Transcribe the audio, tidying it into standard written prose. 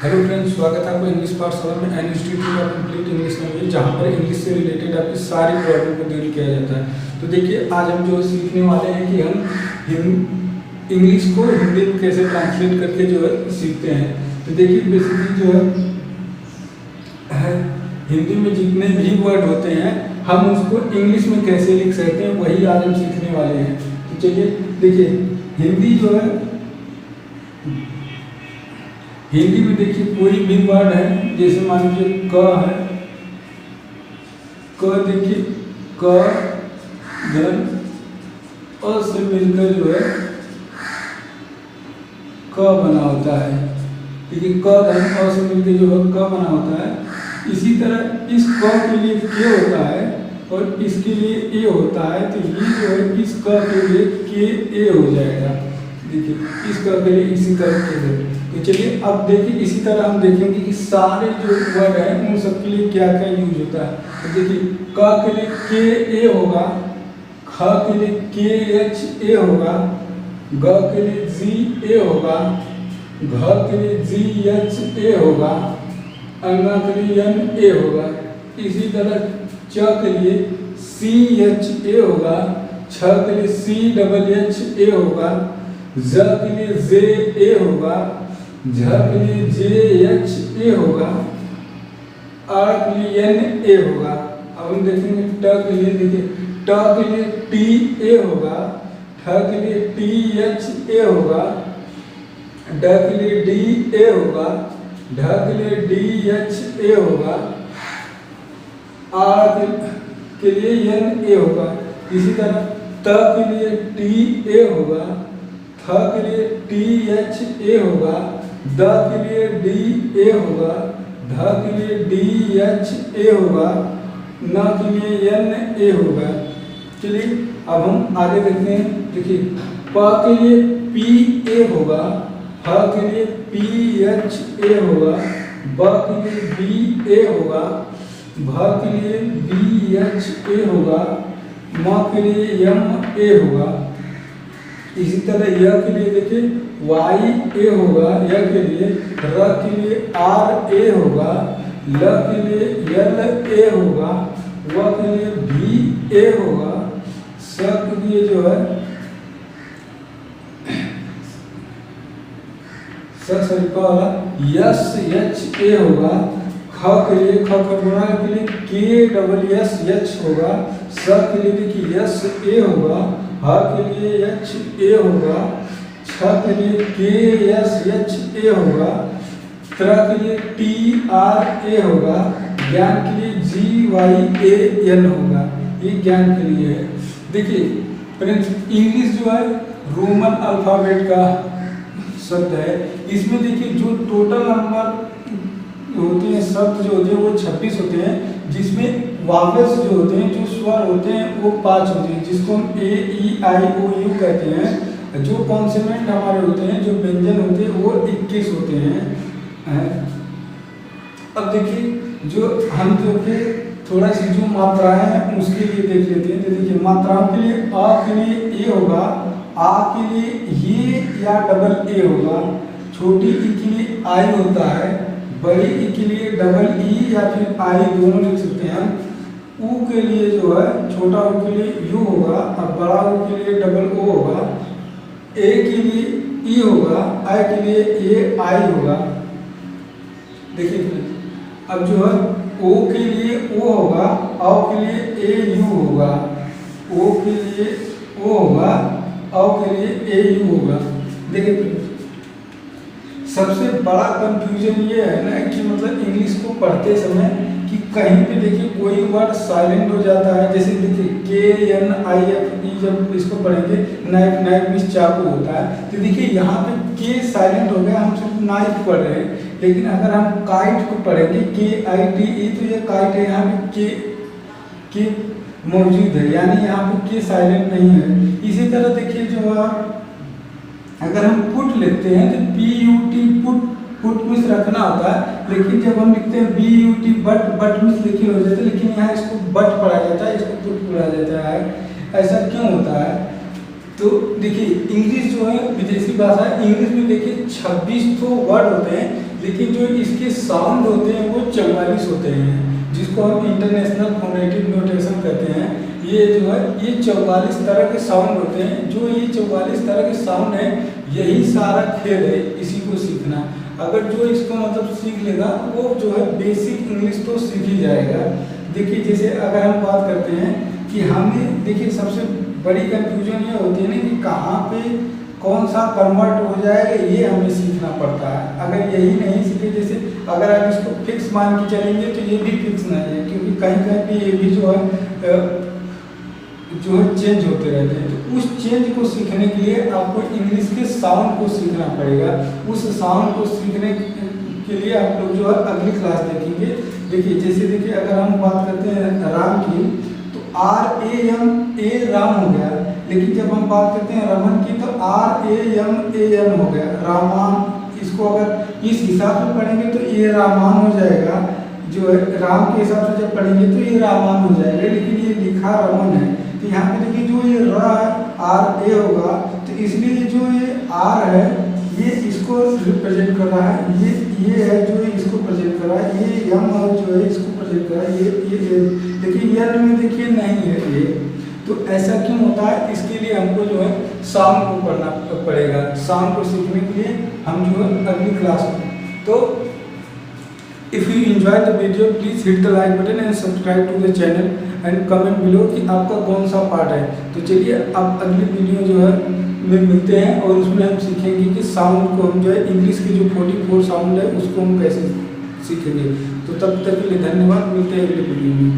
Hello friends, स्वागत है आपको इंग्लिश पाठशाला में an institute of complete English language, जहाँ पर इंग्लिश से रिलेटेड आपकी सारी प्रॉब्लम को डील किया जाता है। तो देखिए, आज हम जो सीखने वाले हैं कि हम इंग्लिश को हिंदी में कैसे ट्रांसलेट करके जो है सीखते हैं। तो देखिए, बेसिकली जो है हिंदी में जितने भी वर्ड होते हैं हम उसको इंग्लिश में कैसे लिख सकते हैं, वही आज हम सीखने वाले हैं। तो चलिए देखिए, हिंदी जो है, हिंदी में देखिए कोई भी वर्ड है, जैसे मान लीजिए क है, क देखिए क धन अ से मिलकर जो है क बना होता है। ठीक है, क धन अ से मिलकर जो है क बना होता है। इसी तरह इस क के लिए के होता है और इसके लिए ए होता है। तो ये जो है इस क के लिए के ए हो जाएगा। देखिए, इस क के लिए इसी तरीके से। तो चलिए अब देखिए, इसी तरह हम देखेंगे कि सारे जो वर्ड हैं उन सब के लिए क्या क्या यूज होता है। तो देखिए, क के लिए के ए होगा, ख के लिए के एच ए होगा, ग के लिए जी ए होगा, घ के लिए जी एच ए होगा, अंगा के लिए एन ए होगा। इसी तरह च के लिए सी एच ए होगा, छ के लिए सी डबल एच ए होगा, ज के लिए जे ए होगा, झ के लिए जे एच ए होगा, आर के लिए एन ए होगा। अब हम देखेंगे ट के लिए, देखिए ट के लिए टी ए होगा, ठ के लिए टी एच ए होगा, ड के लिए डी ए होगा, ढ के लिए डी एच ए होगा, आर के लिए एन ए होगा। इसी तरह त के लिए टी ए होगा, थ के लिए टी एच ए होगा, द के लिए डी ए होगा, ध के लिए डी एच ए होगा, न के लिए एन ए होगा। चलिए अब हम आगे देखते हैं। देखिए, प के लिए पी ए होगा, फ के लिए पी एच ए होगा, ब के लिए बी ए होगा, भ के लिए बी एच ए होगा, म के लिए एम ए होगा। इसी तरह य के लिए देखिए वाई ए होगा, य के लिए र के लिए आर ए होगा, ल के लिए एल ए होगा, व के लिए भी ए होगा, स के लिए जो है सरिफा वाला यस एच ए होगा, ख के लिए खबरा के लिए के डबल एस एच होगा, स के लिए देखिए एस ए होगा, ह के लिए एच ए होगा, छ के लिए के एस एच ए होगा, त्र के लिए टी आर ए होगा, ज्ञान के लिए जी वाई ए एन होगा। ये ज्ञान के लिए है। देखिए फ्रेंड्स, इंग्लिश जो है रोमन अल्फाबेट का शब्द है। इसमें देखिए जो टोटल नंबर होते हैं, शब्द जो होते हैं वो 26 होते हैं, जिसमें वावेल्स जो होते हैं, जो स्वर होते हैं वो 5 होते हैं, जिसको हम ए ई आई ओ यू कहते हैं। जो कॉन्सोनेंट हमारे होते हैं, जो व्यंजन होते हैं, वो 21 होते हैं। अब देखिए, जो हम जो कि थोड़ा सी जो मात्राएं हैं उसके लिए देख लेते हैं। तो देखिए, मात्राओं के लिए अ के लिए ए होगा, आ के लिए ये या डबल ए होगा, छोटी ई के लिए आई होता है, बड़ी ई के लिए डबल ई या फिर आई दोनों लिख सकते हैं। ऊ के लिए जो है छोटा ऊ के लिए यू होगा और बड़ा ऊ के लिए डबल ओ होगा, ए के लिए ई होगा, आई के लिए ए आई होगा। देखिए अब जो है ओ के लिए ओ होगा, औ के लिए ए यू होगा, ओ के लिए ओ होगा, औ के लिए ए यू होगा। देखिए सबसे बड़ा कंफ्यूजन ये है ना कि मतलब इंग्लिश को पढ़ते समय कि कहीं पे देखिए कोई वर्ड साइलेंट हो जाता है। जैसे देखिए के एन आई एफ ई, जब इसको पढ़ेंगे नाइफ, नाइफ मीन्स चाकू होता है। तो देखिए यहाँ पे के साइलेंट हो गया, हम सिर्फ नाइफ पढ़ रहे हैं। लेकिन अगर हम काइट को पढ़ेंगे के आई टी ई, तो ये काइट है, यहाँ पे के मौजूद है, यानी यहाँ पे के साइलेंट नहीं है। इसी तरह देखिए जो अगर हम पुट लिखते हैं तो P U T put, put means रखना होता है, लेकिन जब हम लिखते हैं B U T but, but means लिखी हो जाता है, लेकिन यहाँ इसको बट पढ़ा जाता है, इसको पुट पढ़ा जाता है। ऐसा क्यों होता है? तो देखिए इंग्लिश जो है विदेशी भाषा है, इंग्लिश में देखिए 26 तो वर्ड होते हैं, लेकिन जो इसके साउंड होते हैं वो 44 होते हैं, जिसको हम इंटरनेशनल फोनेटिक नोटेशन कहते हैं। ये जो है ये 44 तरह के साउंड होते हैं। जो ये 44 तरह के साउंड है, यही सारा खेल है इसी को सीखना। अगर जो इसको मतलब सीख लेगा वो जो है बेसिक इंग्लिश तो सीख ही जाएगा। देखिए जैसे अगर हम बात करते हैं कि हमें देखिए सबसे बड़ी कंफ्यूजन ये होती है ना कि कहाँ पे कौन सा कन्वर्ट हो जाएगा, ये हमें सीखना पड़ता है। अगर यही नहीं सीखे, जैसे अगर आप इसको फिक्स मान के चलेंगे तो ये भी फिक्स नहीं है, क्योंकि कहीं कहीं पे ये भी जो है चेंज होते रहते हैं। तो उस चेंज को सीखने के लिए आपको इंग्लिश के साउंड को सीखना पड़ेगा। उस साउंड को सीखने के लिए आप लोग जो है अगली क्लास देखेंगे। देखिए जैसे देखिए अगर हम बात करते हैं राम की, तो RAM राम हो गया, लेकिन जब हम बात करते हैं रमन की तो RAMAN हो गया, रामान। इसको अगर इस हिसाब से पढ़ेंगे तो ये रामान हो जाएगा, जो है राम के हिसाब से जब पढ़ेंगे तो ये रामान हो जाएगा, लेकिन ये लिखा रमन है। तो यहाँ पे देखिए जो ये RA होगा, तो इसलिए जो ये R है ये इसको रिप्रेजेंट कर रहा है, ये है जो इसको प्रेजेंट कर रहा है, ये M जो है इसको प्रेजेंट कर रहा है, ये देखिए यन में देखिए नहीं है ये। तो ऐसा क्यों होता है, इसके लिए हमको जो है साउंड को पढ़ना पड़ेगा। साउंड को सीखने के लिए हम जो है अगली क्लास में। तो if you enjoy the video please hit the like button and subscribe to the channel and comment below कि आपका कौन सा पार्ट है। तो चलिए अब अगली वीडियो जो है में मिलते हैं और उसमें हम सीखेंगे कि साउंड को हम जो है इंग्लिश के जो 44 साउंड है उसको हम कैसे सीखेंगे। तो तब तक के लिए धन्यवाद, मिलते हैं अगली वीडियो में।